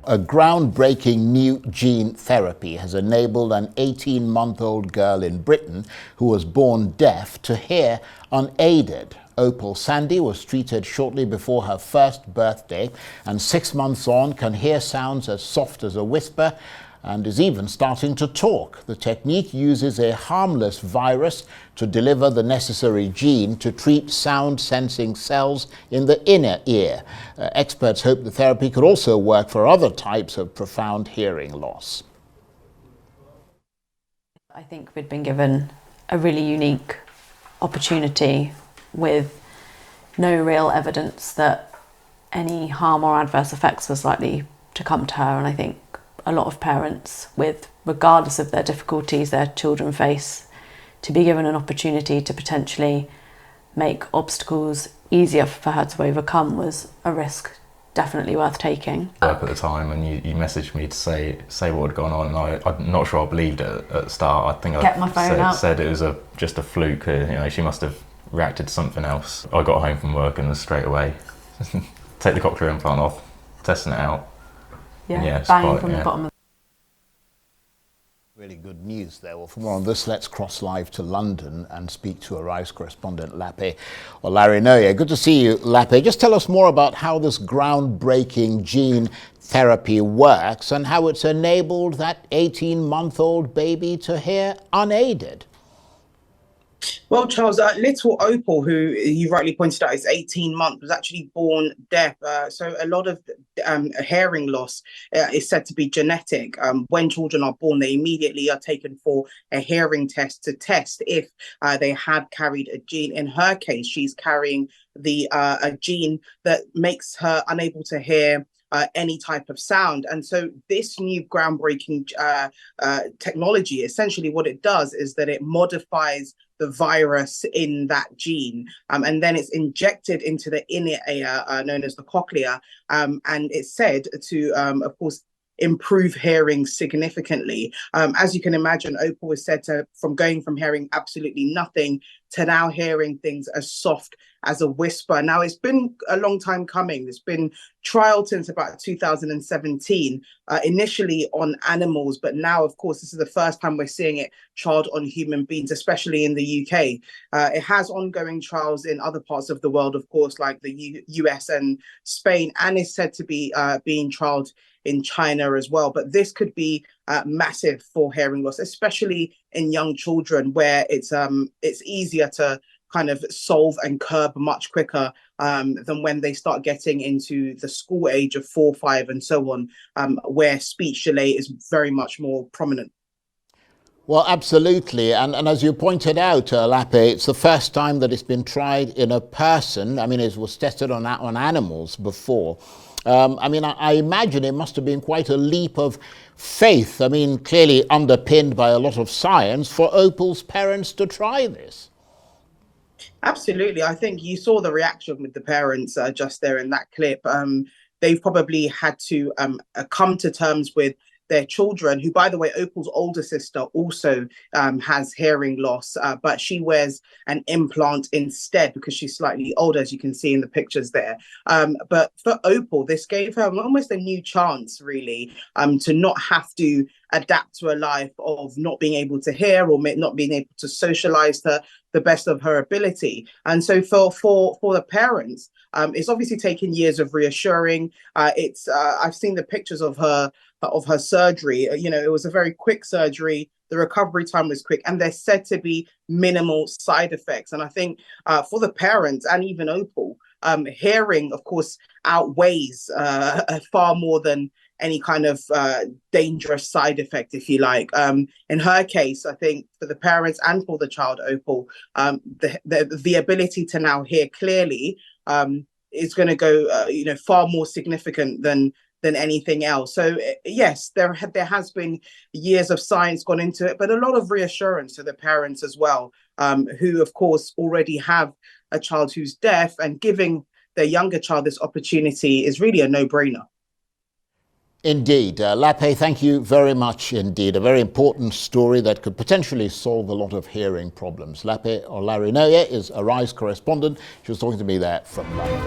A groundbreaking new gene therapy has enabled an 18-month-old girl in Britain who was born deaf to hear unaided. Opal Sandy was treated shortly before her first birthday and 6 months on can hear sounds as soft as a whisper and is even starting to talk. The technique uses a harmless virus to deliver the necessary gene to treat sound-sensing cells in the inner ear. Experts hope the therapy could also work for other types of profound hearing loss. I think we'd been given a really unique opportunity with no real evidence that any harm or adverse effects was likely to come to her, and I think a lot of parents, regardless of their difficulties their children face, to be given an opportunity to potentially make obstacles easier for her to overcome was a risk definitely worth taking. At the time, and you messaged me to say what had gone on, and I'm not sure I believed it at the start. I think I said it was just a fluke. She must have reacted to something else. I got home from work and was straight away take the cochlear implant off, testing it out. Banging from the bottom of. Really good news there. Well, for more on this, let's cross live to London and speak to Arise correspondent Lape Olarinoye. Good to see you, Lape. Just tell us more about how this groundbreaking gene therapy works and how it's enabled that 18-month-old baby to hear unaided. Well, Charles, little Opal, who you rightly pointed out is 18 months, was actually born deaf. So a lot of hearing loss is said to be genetic. When children are born, they immediately are taken for a hearing test to test if they had carried a gene. In her case, she's carrying a gene that makes her unable to hear any type of sound. And so this new groundbreaking technology, essentially what it does is that it modifies the virus in that gene, and then it's injected into the inner ear, known as the cochlea, and it's said to, of course, improve hearing significantly. As you can imagine, Opal was said to, from going from hearing absolutely nothing to now hearing things as soft as a whisper. Now, it's been a long time coming. It's been trialed since about 2017, initially on animals, but now, of course, this is the first time we're seeing it trialed on human beings, especially in the UK. It has ongoing trials in other parts of the world, of course, like the US and Spain, and is said to be being trialed in China as well. But this could be massive for hearing loss, especially in young children, where it's easier to kind of solve and curb much quicker than when they start getting into the school age of 4, 5 and so on, where speech delay is very much more prominent. Well, absolutely. And as you pointed out, Lape, it's the first time that it's been tried in a person. I mean, it was tested on animals before. I imagine it must have been quite a leap of faith. I mean, clearly underpinned by a lot of science for Opal's parents to try this. Absolutely. I think you saw the reaction with the parents just there in that clip. They've probably had to come to terms with their children, who, by the way, Opal's older sister also has hearing loss, but she wears an implant instead because she's slightly older, as you can see in the pictures there. But for Opal, this gave her almost a new chance, really, to not have to adapt to a life of not being able to hear or not being able to socialize to the best of her ability. And so for the parents, it's obviously taken years of reassuring. I've seen the pictures of her surgery. It was a very quick surgery. The recovery time was quick, and there's said to be minimal side effects. And I think for the parents and even Opal, hearing, of course, outweighs far more than any kind of dangerous side effect, if you like. In her case, I think for the parents and for the child, Opal, the ability to now hear clearly is going to go, far more significant than anything else. So yes, there has been years of science gone into it, but a lot of reassurance to the parents as well, who of course already have a child who's deaf, and giving their younger child this opportunity is really a no-brainer. Indeed. Lape, thank you very much indeed. A very important story that could potentially solve a lot of hearing problems. Lape Olarinoye is Arise correspondent. She was talking to me there from London.